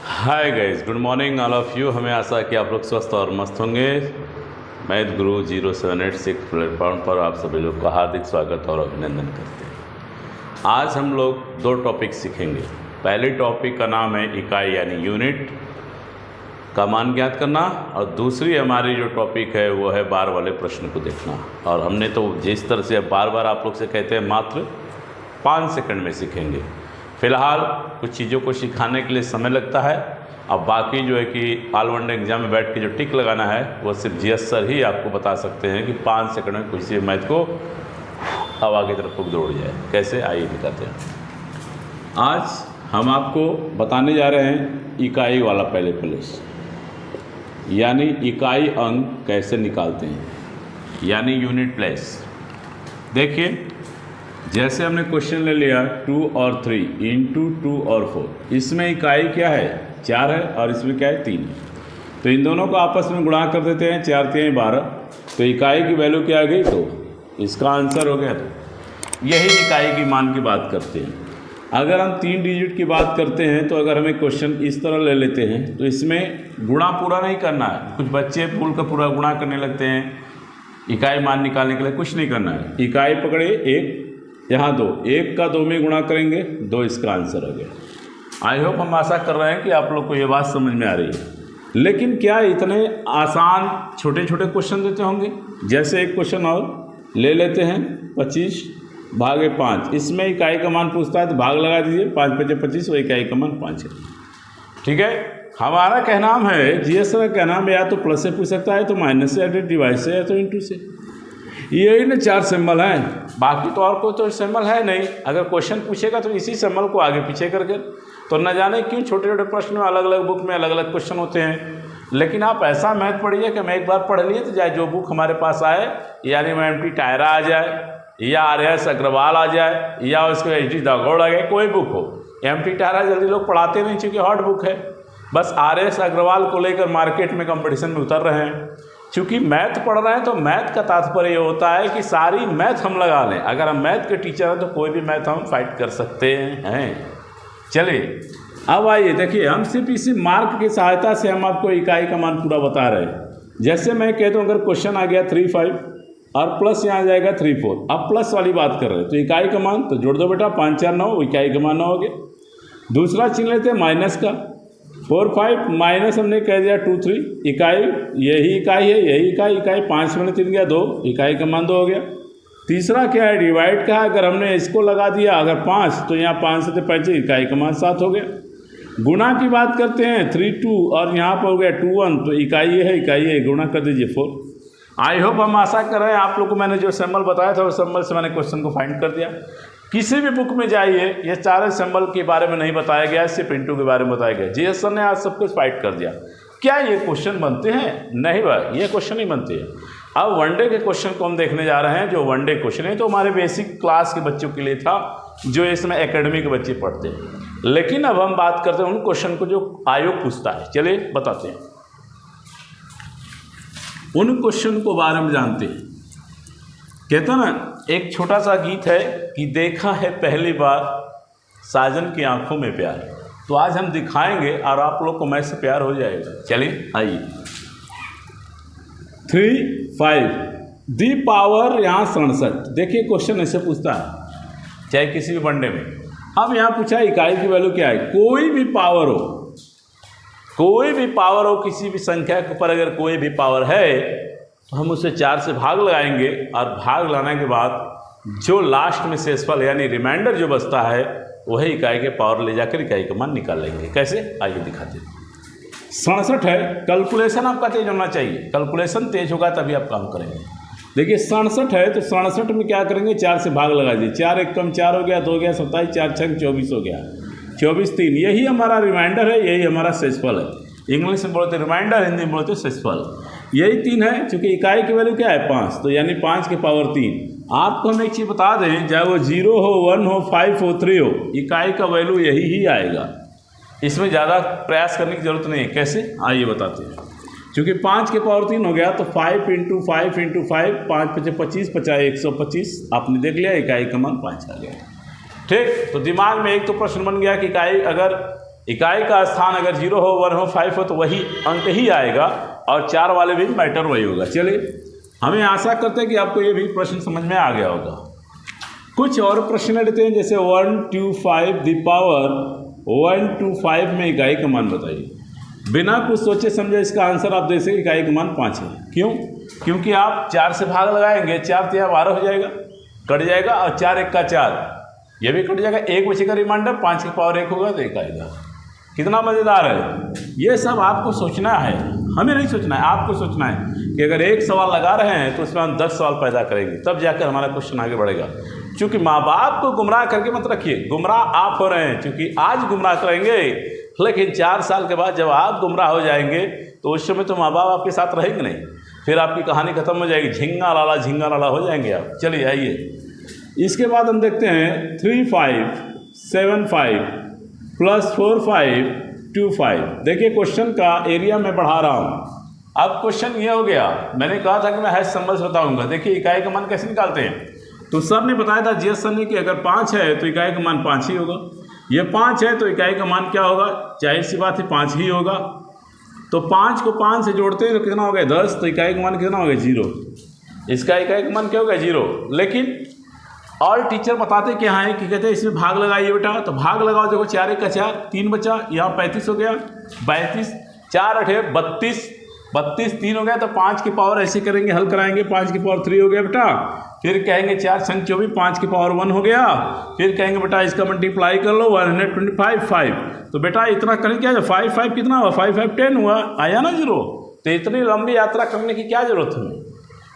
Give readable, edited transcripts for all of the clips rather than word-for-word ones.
Hi guys, good morning all of you. हमें आशा है कि आप लोग स्वस्थ और मस्त होंगे। मैथ गुरु 0786 प्लेटफॉर्म पर आप सभी लोग का हार्दिक स्वागत और अभिनंदन करते हैं। आज हम लोग दो टॉपिक सीखेंगे। पहले टॉपिक का नाम है इकाई यानी यूनिट का मान ज्ञात करना, और दूसरी हमारी जो टॉपिक है वो है बार वाले प्रश्न को देखना। और हमने तो जिस तरह से बार बार आप लोग से कहते हैं मात्र 5 सेकंड में सीखेंगे। फ़िलहाल कुछ चीज़ों को सिखाने के लिए समय लगता है। अब बाकी जो है कि ऑल वन डे एग्जाम में बैठ के जो टिक लगाना है वो सिर्फ जीएस सर ही आपको बता सकते हैं कि 5 सेकंड में किसी मैथ को हवा की तरफ खूब दौड़ जाए। कैसे, आइए दिखाते हैं। आज हम आपको बताने जा रहे हैं इकाई वाला पहले प्लेस, यानी इकाई अंक कैसे निकालते हैं, यानी यूनिट प्लेस। देखिए, जैसे हमने क्वेश्चन ले लिया 2 और 3 इंटू 2 और 4, इसमें इकाई क्या है 4 है और इसमें क्या है 3 है। तो इन दोनों को आपस में गुणा कर देते हैं, 4 3 12, तो इकाई की वैल्यू क्या आ गई 2। इसका आंसर हो गया 2। यही इकाई की मान की बात करते हैं। अगर हम 3 डिजिट की बात करते हैं तो अगर हमें क्वेश्चन इस तरह ले लेते हैं तो इसमें गुणा पूरा नहीं करना है। कुछ बच्चे पूल का पूरा गुणा करने लगते हैं इकाई मान निकालने के लिए। कुछ नहीं करना है। इकाई पकड़े 1, यहाँ 2, 1 का 2 में गुणा करेंगे 2, इसका आंसर हो गया। आई होप, हम आशा कर रहे हैं कि आप लोग को ये बात समझ में आ रही है। लेकिन क्या इतने आसान छोटे छोटे क्वेश्चन देते होंगे? जैसे एक क्वेश्चन और ले लेते हैं 25 भागे 5, इसमें इकाई का मान पूछता है तो भाग लगा दीजिए, 5 5 25, वो इकाई का मान 5 है। ठीक है, हमारा कहना है जीएस का कहना है या तो प्लस से पूछ सकता है, तो माइनस से, या तो डिवाइड से, या तो इंटू से। यही ना 4 सिंबल हैं, बाकी तो और कोई तो सिंबल है नहीं। अगर क्वेश्चन पूछेगा तो इसी सिंबल को आगे पीछे करके, तो न जाने क्यों छोटे छोटे प्रश्न में अलग अलग बुक में अलग अलग क्वेश्चन होते हैं। लेकिन आप ऐसा मैथ पढ़िए कि मैं एक बार पढ़ लिए तो चाहे जो बुक हमारे पास आए, यानी एम.टी. टायरा आ जाए, या आर.एस. अग्रवाल आ जाए, या उसको एच.डी. दागोड़ आ गए, कोई बुक हो। एम.टी. टायरा जल्दी लोग पढ़ाते नहीं क्योंकि हॉट बुक है। बस आर.एस. अग्रवाल को लेकर मार्केट में कंपटीशन में उतर रहे हैं। चूँकि मैथ पढ़ रहे हैं तो मैथ का तात्पर्य ये होता है कि सारी मैथ हम लगा लें। अगर हम मैथ के टीचर हैं तो कोई भी मैथ हम फाइट कर सकते हैं। चलिए, अब आइए देखिए, हम सिर्फ इसी मार्क की सहायता से हम आपको इकाई का मान पूरा बता रहे हैं। जैसे मैं कहता हूँ अगर क्वेश्चन आ गया 3 5 और प्लस यहाँ आ जाएगा 3 4, अब प्लस वाली बात कर रहे हैं तो इकाई का मान तो जोड़ दो बेटा, 5 4 9, इकाई का मान 9 हो गया। दूसरा चिन्ह लेते हैं माइनस का, 4 5 माइनस हमने कह दिया 2 3, इकाई यही इकाई है, यही इकाई 5 में 3 गया 2, इकाई का मान 2 हो गया। तीसरा क्या है डिवाइड का, अगर हमने इसको लगा दिया अगर 5 तो यहाँ 5 से 5, इकाई का मान 7 हो गया। गुणा की बात करते हैं 3 2 और यहाँ पर हो गया 2 1, तो इकाई है, गुणा कर दीजिए 4। आई होप, हम आशा कर रहे हैं आप लोग को मैंने जो सिंबल बताया था उस सिंबल से मैंने क्वेश्चन को फाइंड कर दिया। किसी भी बुक में जाइए ये चारों सिंबल के बारे में नहीं बताया गया, सिर्फ इंटू के बारे में बताया गया। जीएस सर ने आज सब कुछ फाइट कर दिया। क्या ये क्वेश्चन बनते हैं? नहीं भाई, ये क्वेश्चन नहीं बनते हैं। अब वनडे के क्वेश्चन को हम देखने जा रहे हैं। जो वनडे क्वेश्चन है तो हमारे बेसिक क्लास के बच्चों के लिए था, जो इसमें एकेडमी के बच्चे पढ़ते हैं। लेकिन अब हम बात करते हैं उन क्वेश्चन को जो आयोग पूछता है। चलिए बताते हैं, उन क्वेश्चन को बारे में जानते हैं। कहते हैं ना, एक छोटा सा गीत है कि देखा है पहली बार साजन की आंखों में प्यार। तो आज हम दिखाएंगे और आप लोग को मैं से प्यार हो जाएगा। चलिए आइए, 3 5 दी पावर यहाँ 67। देखिए क्वेश्चन ऐसे पूछता है चाहे किसी भी वनडे में। अब यहाँ पूछा इकाई की वैल्यू क्या है। कोई भी पावर हो, कोई भी पावर हो, किसी भी संख्या के ऊपर अगर कोई भी पावर है तो हम उसे 4 से भाग लगाएंगे, और भाग लगाने के बाद जो लास्ट में शेषफल यानी रिमाइंडर जो बचता है वही इकाई के पावर ले जाकर इकाई का मान निकाल लेंगे। कैसे, आइए दिखाते हैं। 67 है, कैलकुलेशन आपका तेज होना चाहिए। कैलकुलेशन तेज होगा तभी आप काम करेंगे। देखिए 67 है तो 67 में क्या करेंगे, 4 से भाग लगा दीजिए। 4 1 कम 4 हो गया, 2 गया 27, 4 6 24 हो गया, 24 3। यही हमारा रिमाइंडर है, यही हमारा शेषफल है। इंग्लिश में बोलते रिमाइंडर, हिंदी में बोलते शेषफल। यही 3 है। चूँकि इकाई की वैल्यू क्या है 5, तो यानी 5 के पावर 3। आपको हम एक चीज़ बता दें, चाहे वो 0 हो, 1 हो, 5 हो, 3 हो, इकाई का वैल्यू यही ही आएगा। इसमें ज़्यादा प्रयास करने की ज़रूरत नहीं है। कैसे, आइए बताते हैं। क्योंकि 5 के पावर 3 हो गया तो 5 × 5 × 5, 5 5 25, 50 125। आपने देख लिया, इकाई का मान 5 आ गया। ठीक, तो दिमाग में एक तो प्रश्न बन गया कि इकाई अगर इकाई का स्थान अगर 0 हो, 1 हो, 5 हो तो वही अंक ही आएगा और 4 वाले भी मैटर वही होगा। चलिए, हमें आशा करते हैं कि आपको ये भी प्रश्न समझ में आ गया होगा। कुछ और प्रश्न लेते हैं, जैसे 125 दी पावर 125 में इकाई का मान बताइए। बिना कुछ सोचे समझे इसका आंसर आप दे सकें, इकाई का मान 5 है। क्यों? क्योंकि आप 4 से भाग लगाएंगे, 4 तिया 12 हो जाएगा, कट जाएगा, और 4 1 का 4, ये भी कट जाएगा, 1 बचेगा रिमाइंडर, 5 की पावर 1 होगा तो 1 आएगा। कितना मज़ेदार है। ये सब आपको सोचना है, हमें नहीं सोचना है, आपको सोचना है कि अगर एक सवाल लगा रहे हैं तो उसमें हम 10 सवाल पैदा करेंगे, तब जाकर हमारा क्वेश्चन आगे बढ़ेगा। क्योंकि माँ बाप को गुमराह करके मत रखिए, गुमराह आप हो रहे हैं। क्योंकि आज गुमराह करेंगे, लेकिन 4 साल के बाद जब आप गुमराह हो जाएंगे तो उस समय तो माँ बाप आपके साथ रहेंगे नहीं, फिर आपकी कहानी खत्म हो जाएगी, झिंगा लाला हो जाएंगे आप। चलिए आइए, इसके बाद हम देखते हैं 3575 प्लस 4525। देखिए क्वेश्चन का एरिया मैं बढ़ा रहा हूँ। अब क्वेश्चन ये हो गया, मैंने कहा था कि मैं हैश सिंबल्स बताऊंगा। देखिए इकाई का मान कैसे निकालते हैं, तो सर ने बताया था, जीएस सर ने, कि अगर 5 है तो इकाई का मान 5 ही होगा। ये 5 है तो इकाई का मान क्या होगा, जाहिर सी बात है 5 ही होगा। तो 5 को 5 से जोड़ते हैं तो कितना हो गया 10, तो इकाई का मान कितना हो गया 0। इसका इकाई का मान क्या हो गया 0। लेकिन और टीचर बताते क्या है कि कहते हैं इसमें भाग लगाइए बेटा, तो भाग लगाओ। देखो 4 1 का 4, 3 बचा, यहाँ 35 हो गया, 32, 4 8 32, 32 3 हो गया, तो 5 की पावर ऐसे करेंगे, हल कराएंगे, 5 की पावर 3 हो गया बेटा। फिर कहेंगे 4 संग 24, 5 की पावर 1 हो गया। फिर कहेंगे बेटा इसका मल्टीप्लाई कर लो, 125 5। तो बेटा इतना करें क्या, 5 5 कितना हुआ, 5 5 10 हुआ, आया ना 0। तो इतनी लंबी यात्रा करने की क्या जरूरत है।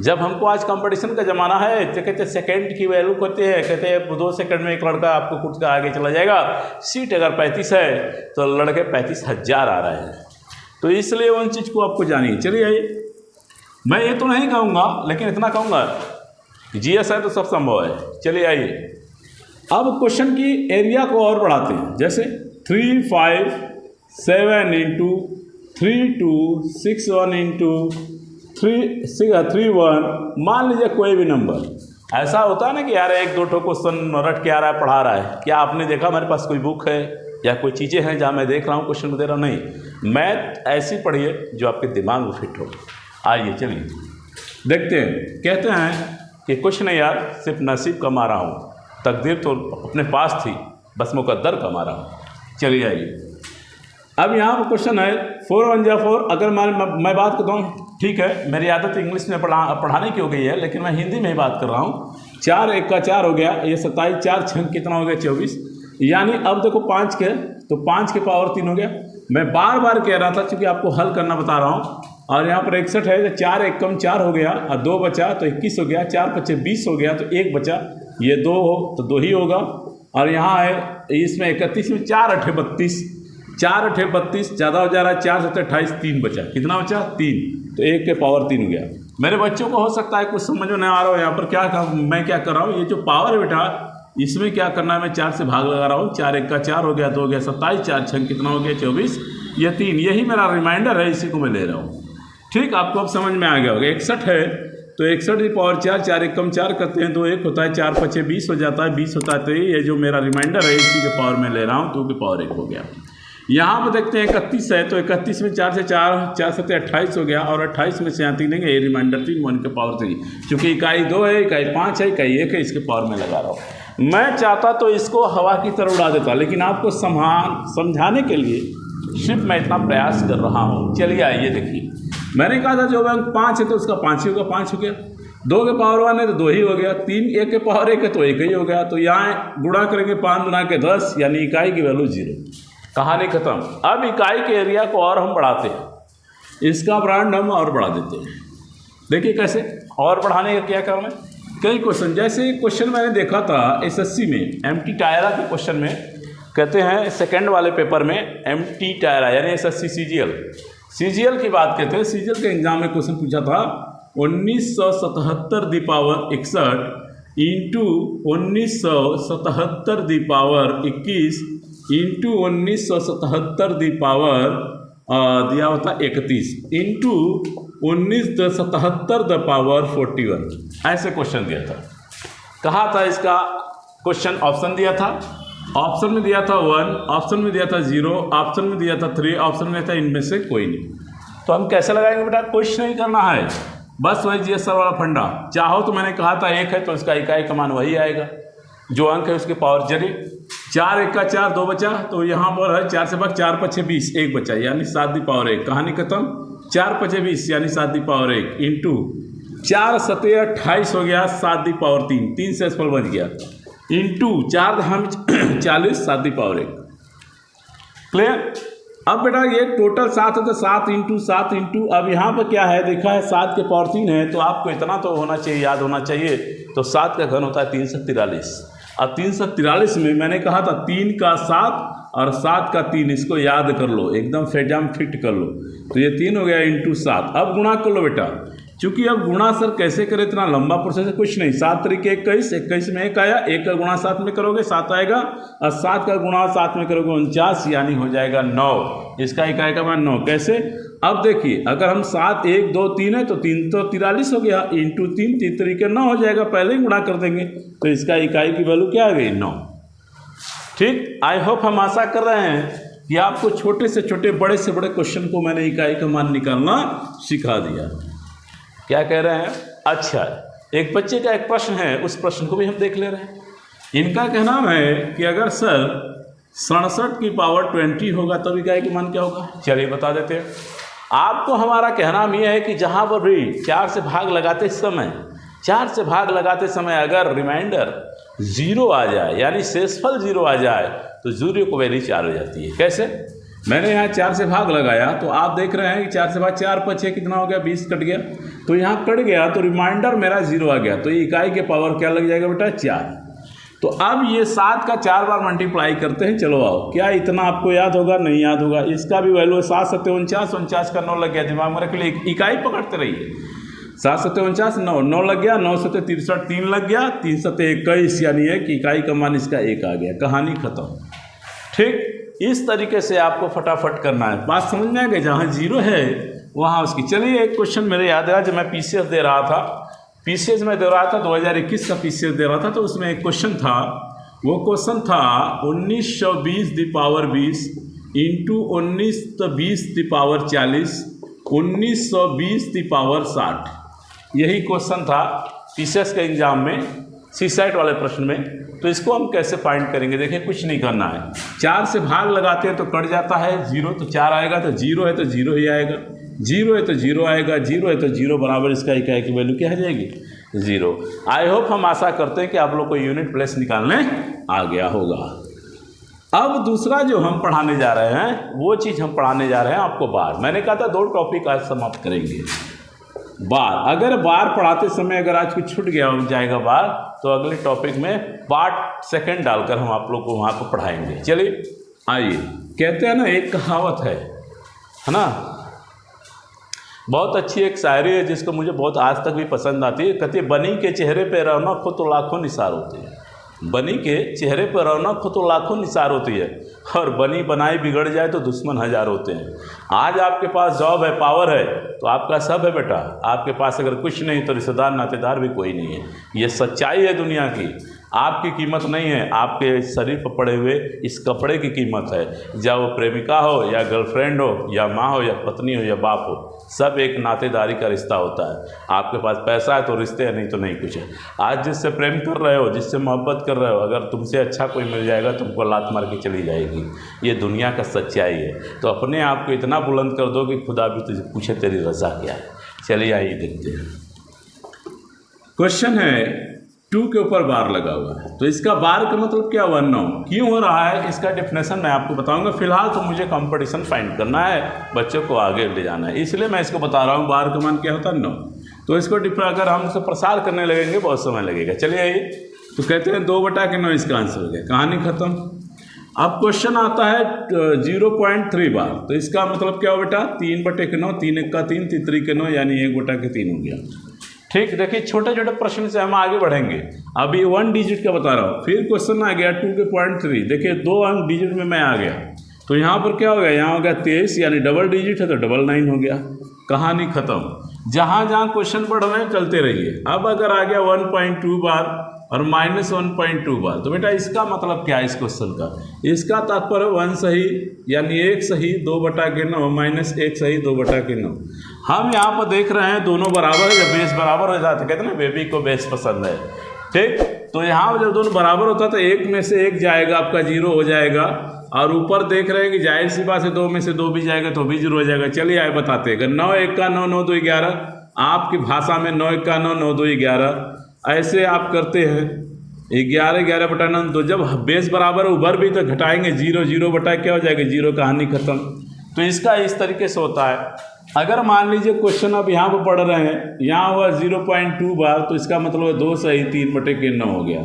जब हमको आज कंपटीशन का ज़माना है तो कहते हैं सेकंड की वैल्यू करते हैं, कहते हैं 2 सेकंड में एक लड़का आपको कुछ का आगे चला जाएगा। सीट अगर 35 है तो लड़के 35,000 आ रहे हैं। तो इसलिए उन चीज़ को आपको जानिए। चलिए आइए, मैं ये तो नहीं कहूँगा, लेकिन इतना कहूँगा जीएस है तो सब संभव है। चलिए आइए, अब क्वेश्चन की एरिया को और बढ़ाते हैं। जैसे 357 इंटू 3261 इंटू 31, मान लीजिए कोई भी नंबर। ऐसा होता है ना कि यार 1 2 ठो क्वेश्चन रट के आ रहा है, पढ़ा रहा है। क्या आपने देखा मेरे पास कोई बुक है या कोई चीज़ें हैं जहाँ मैं देख रहा हूँ क्वेश्चन दे रहा हूँ? नहीं, मैथ ऐसी पढ़िए जो आपके दिमाग में फिट हो। आइए चलिए देखते हैं। कहते हैं कि कुछ नहीं यार, सिर्फ नसीब का मारा हूँ, तकदीर तो अपने पास थी, बस मुकद्दर का मारा हूँ। चलिए आइए, अब यहाँ पर क्वेश्चन है 4 1 जा 4। अगर मैं बात करता हूँ, ठीक है मेरी आदत इंग्लिश में पढ़ाने की हो गई है, लेकिन मैं हिंदी में ही बात कर रहा हूँ। 4 1 का 4 हो गया, ये 27, 4 6 कितना हो गया 24। यानी अब देखो 5 के, तो 5 के पावर 3 हो गया। मैं बार बार कह रहा था क्योंकि आपको हल करना बता रहा हूँ। और यहाँ पर 61 है, तो 4 1 कम 4 हो गया, और 2 बचा तो 21 हो गया, 4 5 20 हो गया, तो 1 बचा, ये 2 हो तो 2 ही होगा। और यहाँ है इसमें 31 में 4 8 32, 4 8 32 ज़्यादा हो जा रहा है, 4 7 28, 3 बचा, कितना बचा 3, तो 1 के पावर 3 हो गया। मेरे बच्चों को हो सकता है कुछ समझ में नहीं आ रहा हो यहाँ पर मैं क्या कर रहा हूँ। ये जो पावर है बेटा, इसमें क्या करना है, मैं 4 से भाग लगा रहा हूँ। 4 1 का 4 हो गया, 2 हो गया 27, 4 6 कितना हो गया 24, ये 3, यही मेरा रिमाइंडर है, इसी को मैं ले रहा हूँ। ठीक, आपको अब समझ में आ गया होगा। 61 है तो 61 की पावर 4, 4 1 कम 4 करते हैं, 2 1 होता है, 4 5 20 हो जाता है, 20 होता है। तो ये जो मेरा रिमाइंडर है इसी के पावर में ले रहा हूँ, 2 की पावर 1 हो गया। यहाँ पर देखते हैं 31 है, तो 31 में 4 से 4 4 7 28 हो गया, और 28 में से यहाँ 3 है, ये रिमाइंडर 3, 1 के पावर 3। चूँकि इकाई 2 है, इकाई 5 है, इकाई 1 है, इसके पावर में लगा रहा हूँ। मैं चाहता तो इसको हवा की तरह उड़ा देता, लेकिन आपको समझाने के लिए सिर्फ मैं इतना प्रयास कर रहा हूँ। चलिए आइए देखिए, मैंने कहा था जो अंक 5 है तो उसका 5 ही होगा, 5 हो गया। 2 के पावर 1 है तो 2 ही हो गया। 3 1 के पावर 1 है तो 1 ही हो गया। तो यहाँ गुणा करेंगे 5 गुना के 10, यानी इकाई की वैल्यू 0। कहानी खत्म। अब इकाई के एरिया को और हम बढ़ाते हैं, इसका ब्रांड हम और बढ़ा देते हैं। देखिए कैसे, और बढ़ाने का क्या काम है। कई क्वेश्चन, जैसे क्वेश्चन मैंने देखा था एसएससी में, एमटी टायरा के क्वेश्चन में कहते हैं सेकंड वाले पेपर में एमटी टायरा यानी एसएससी सीजीएल की बात कहते हैं। सीजीएल के एग्जाम में क्वेश्चन पूछा था 1977 the power 61 into 1977 the power 21 into 1977 the power दिया होता 31 इंटू 1977 द पावर 41। ऐसे क्वेश्चन दिया था। कहा था इसका क्वेश्चन, ऑप्शन दिया था ऑप्शन में दिया था 1, ऑप्शन में दिया था 0, ऑप्शन में दिया था 3, ऑप्शन में था इनमें से कोई नहीं। तो हम कैसे लगाएंगे बेटा, कुछ नहीं करना है, बस वही जीएसआर वाला फंडा। चाहो तो मैंने कहा था 1 है तो इसका इकाई का मान वही आएगा, जो अंक है उसके पावर। चलिए 4 1 का 4, 2 बचा, तो यहाँ पर है 4 से भाग 4 5 20, 1 बचा यानी 7 दी पावर 1। कहानी खत्म। 4 5 20 यानी 7 दी पावर 1 इंटू 4 7 28 हो गया 7 दी पावर 3, 3 से स्पल बच गया, इंटू 4 हम 40 7 दी पावर 1। क्लियर। अब बेटा ये टोटल 7 है तो 7 इंटू 7 इंटू, अब यहाँ पर क्या है देखा है 7 के पावर 3 है, तो आपको इतना तो होना चाहिए, याद होना चाहिए। तो 7 का घन होता है 343, और 343 में मैंने कहा था 3 का 7 और 7 का 3, इसको याद कर लो, एकदम फेजाम फिट कर लो। तो ये 3 हो गया इंटू 7। अब गुणा कर लो बेटा, चूंकि अब गुणा सर कैसे करें, इतना लंबा प्रोसेस है, कुछ नहीं। 7 तरीके 21, 21 में 1 आया, 1 का गुणा 7 में करोगे 7 आएगा, और 7 का गुणा 7 में करोगे 49, यानी हो जाएगा 9। इसका इकाई का मान 9। कैसे, अब देखिए अगर हम 7 1 2 3 है तो 3 तो 43 हो गया, इंटू 3 3 तरीके 9 हो जाएगा, पहले ही गुणा कर देंगे, तो इसका इकाई की वैल्यू क्या आ गई 9। ठीक। आई होप हम आशा कर रहे हैं कि आपको छोटे से छोटे बड़े से बड़े क्वेश्चन को मैंने इकाई का मान निकालना सिखा दिया। क्या कह रहे हैं। अच्छा, एक बच्चे का एक प्रश्न है, उस प्रश्न को भी हम देख ले रहे हैं। इनका कहना है कि अगर सर 67 की पावर 20 होगा तब इकाई का मान क्या होगा। चलिए बता देते हैं। आपको हमारा कहना यह है कि जहाँ पर भी 4 से भाग लगाते समय अगर रिमाइंडर 0 आ जाए, यानी शेषफल 0 आ जाए, तो 0 को वैल्यू 4 हो जाती है। कैसे, मैंने यहाँ 4 से भाग लगाया तो आप देख रहे हैं कि 4 से भाग 4 5 कितना हो गया 20 कट गया, तो यहाँ कट गया तो रिमाइंडर मेरा 0 आ गया, तो ये इकाई के पावर क्या लग जाएगा बेटा 4। तो अब ये 7 का 4 बार मल्टीप्लाई करते हैं। चलो आओ, क्या इतना आपको याद होगा, नहीं याद होगा। इसका भी वैल्यू है 7 7 49, 49 का 9 लग गया, दिमाग में रख लिए, इकाई पकड़ते रहिए। 7 7 49, 9 लग गया, 9 7 63, 3 लग गया, 3 7 21 यानी एक इकाई का मान इसका 1 आ गया। कहानी खत्म। ठीक, इस तरीके से आपको फटाफट करना है। बात समझ में आ गई, जहाँ 0 है वहाँ उसकी। चलिए एक क्वेश्चन मेरे याद आया, जब मैं पीसीएस दे रहा था, 2021 का पीसीएस दे रहा था, तो उसमें एक क्वेश्चन था, वो क्वेश्चन था 1920 the power 20 into 1920 the power 40, 1920 the power 60। यही क्वेश्चन था पीसीएस के एग्जाम में, सीसाइट वाले प्रश्न में। तो इसको हम कैसे फाइंड करेंगे, देखिए कुछ नहीं करना है। 4 से भाग लगाते हैं तो कट जाता है 0, तो 4 आएगा, तो 0 है तो 0 ही आएगा, 0 है तो 0 आएगा, 0 है तो 0 बराबर इसका इकाई की वैल्यू क्या आ जाएगी 0। आई होप हम आशा करते हैं कि आप लोग को यूनिट प्लेस निकालने आ गया होगा। अब दूसरा जो हम पढ़ाने जा रहे हैं, वो चीज़ हम पढ़ाने जा रहे हैं आपको बार। मैंने कहा था 2 टॉपिक आज समाप्त करेंगे। बार, अगर बार पढ़ाते समय अगर आज कुछ छूट गया हो जाएगा बार, तो अगले टॉपिक में पार्ट 2 डालकर हम आप लोग को वहाँ पर पढ़ाएंगे। चलिए आइए, कहते हैं ना, एक कहावत है ना, बहुत अच्छी एक शायरी है जिसको मुझे बहुत आज तक भी पसंद आती है। कहती है, बनी के चेहरे पे रौनक हो तो लाखों निसार होती है। बनी के चेहरे पर रौनक हो तो लाखों निसार होती है, और बनी बनाई बिगड़ जाए तो दुश्मन 1000 होते हैं। आज आपके पास जॉब है, पावर है, तो आपका सब है बेटा। आपके पास अगर कुछ नहीं तो रिश्तेदार नातेदार भी कोई नहीं है। ये सच्चाई है दुनिया की। आपकी कीमत नहीं है, आपके शरीर पर पड़े हुए इस कपड़े की कीमत है। चाहे वो प्रेमिका हो या गर्लफ्रेंड हो या माँ हो या पत्नी हो या बाप हो, सब एक नातेदारी का रिश्ता होता है। आपके पास पैसा है तो रिश्ते है, नहीं तो नहीं कुछ है। आज जिससे प्रेम कर रहे हो, जिससे मोहब्बत कर रहे हो, अगर तुमसे अच्छा कोई मिल जाएगा तुमको लात मार के चली जाएगी। ये दुनिया का सच्चाई है। तो अपने आप को इतना बुलंद कर दो कि खुदा भी तुझे पूछे तेरी रज़ा क्या है। चलिए आइए देखते हैं। क्वेश्चन है 2 के ऊपर बार लगा हुआ है, तो इसका बार का मतलब क्या हुआ 9। क्यों हो रहा है इसका डेफिनेशन मैं आपको बताऊंगा। फिलहाल तो मुझे कंपटीशन फाइंड करना है, बच्चों को आगे ले जाना है, इसलिए मैं इसको बता रहा हूँ। बार का मान क्या होता है 9। तो इसको अगर हम इसको प्रसार करने लगेंगे बहुत समय लगेगा। चलिए आइए, तो कहते हैं 2/9 इसका आंसर हो गया। कहानी खत्म। अब क्वेश्चन आता है 0.3 बार, तो इसका मतलब क्या हो बेटा 3/9, 3 1 का 3, 3 3 के 9, यानी 1/3 हो गया। ठीक, देखिए छोटे छोटे प्रश्न से हम आगे बढ़ेंगे। अभी 1 डिजिट का बता रहा हूँ। फिर क्वेश्चन आ गया 2.3, देखिए 2 अंक डिजिट में मैं आ गया, तो यहाँ पर क्या हो गया, यहाँ हो गया 23, यानी डबल डिजिट है तो 99 हो गया। कहानी खत्म। जहाँ जहाँ क्वेश्चन पढ़ रहे हैं चलते रहिए। अब अगर आ गया 1.2 बार और -1.2 बार। तो बेटा इसका मतलब क्या है इस क्वेश्चन का? इसका तात्पर्य 1 सही यानी 1 सही 2/9 -1 सही 2/9। हम यहाँ पर देख रहे हैं दोनों बराबर है। जब बेस बराबर हो जाते कहते हैं ना बेबी को बेस पसंद है, ठीक। तो यहाँ पर जब दोनों बराबर होता है तो 1 में से 1 जाएगा, आपका 0 हो जाएगा। और ऊपर देख रहे हैं कि जाहिर सी बात है 2 में से 2 भी जाएगा तो भी 0 हो जाएगा। चलिए आए बताते हैं। अगर 9 1 का 9 9 2 11, आपकी भाषा में 9 1 का 9 9 2 11, ऐसे आप करते हैं 11 11/9। तो जब बेस बराबर उभर भी तो घटाएंगे 0 0 बटा क्या हो जाएगा 0, कहानी खत्म। तो इसका इस तरीके से होता है। अगर मान लीजिए क्वेश्चन आप यहाँ पर पढ़ रहे हैं, यहाँ हुआ 0.2 बार, तो इसका मतलब है 2 सही 3/9 हो गया।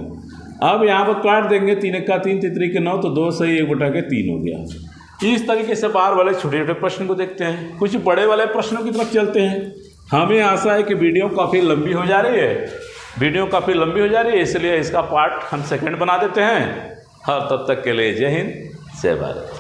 अब यहाँ पर काट देंगे 3 1 का 3 3 के 9, तो 2 सही 1/3 हो गया। इस तरीके से बार वाले छोटे छोटे प्रश्न को देखते हैं। कुछ बड़े वाले प्रश्नों की तरफ चलते हैं। हमें आशा है कि वीडियो काफ़ी लंबी हो जा रही है, इसलिए इसका पार्ट हम सेकंड बना देते हैं। हाँ, तब तक के लिए जय हिंद, जय भारत।